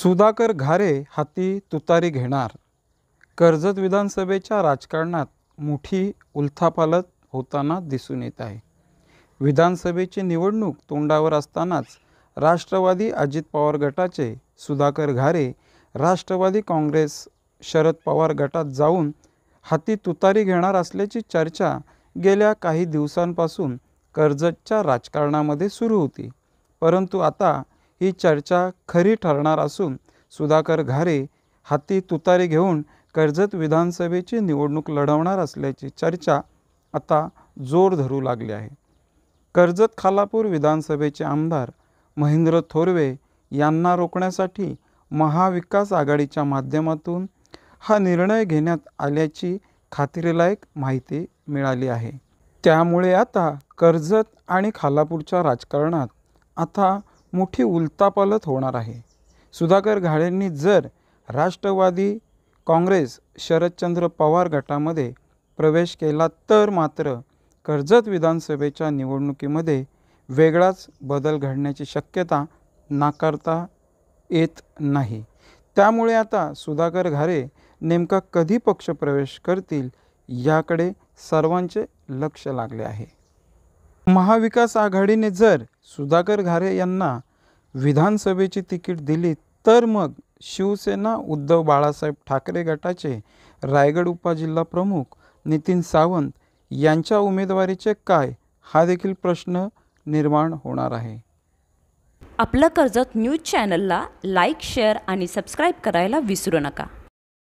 सुधाकर घारे हाती तुतारी घेणार. कर्जत विधानसभेच्या राजकारणात मोठी उलथापालथ होताना दिसून येत आहे. विधानसभेची निवडणूक तोंडावर असतानाच राष्ट्रवादी अजित पवार गटाचे सुधाकर घारे राष्ट्रवादी काँग्रेस शरद पवार गटात जाऊन हाती तुतारी घेणार असल्याची चर्चा गेल्या काही दिवसांपासून कर्जतच्या राजकारणामध्ये सुरू होती. परंतु आता ही चर्चा खरी ठरणार असून सुधाकर घारे हाती तुतारी घेऊन कर्जत विधानसभेची निवडणूक लढवणार असल्याची चर्चा आता जोर धरू लागली आहे. कर्जत खालापूर विधानसभेचे आमदार महेंद्र थोरवे यांना रोखण्यासाठी महाविकास आघाडीच्या माध्यमातून हा निर्णय घेण्यात आल्याची खात्रीलायक माहिती मिळाली आहे. त्यामुळे आता कर्जत आणि खालापूरच्या राजकारणात आता मोठी उलथापालथ होणार आहे. सुधाकर घारेंनी जर राष्ट्रवादी काँग्रेस शरदचंद्र पवार गटामध्ये प्रवेश केला तर मात्र कर्जत विधानसभेच्या निवडणुकीमध्ये वेगळाच बदल घडण्याची शक्यता नाकारता येत नाही. त्यामुळे आता सुधाकर घारे नेमका कधी पक्षप्रवेश करतील याकडे सर्वांचे लक्ष लागले आहे. महाविकास आघाडीने जर सुधाकर घारे यांना विधानसभेची तिकीट दिली तर मग शिवसेना उद्धव बाळासाहेब ठाकरे गटाचे रायगड उपजिल्हा प्रमुख नितीन सावंत यांच्या उमेदवारीचे काय हा देखील प्रश्न निर्माण होणार आहे. आपलं कर्जत न्यूज चॅनलला लाईक, शेअर आणि सबस्क्राईब करायला विसरू नका.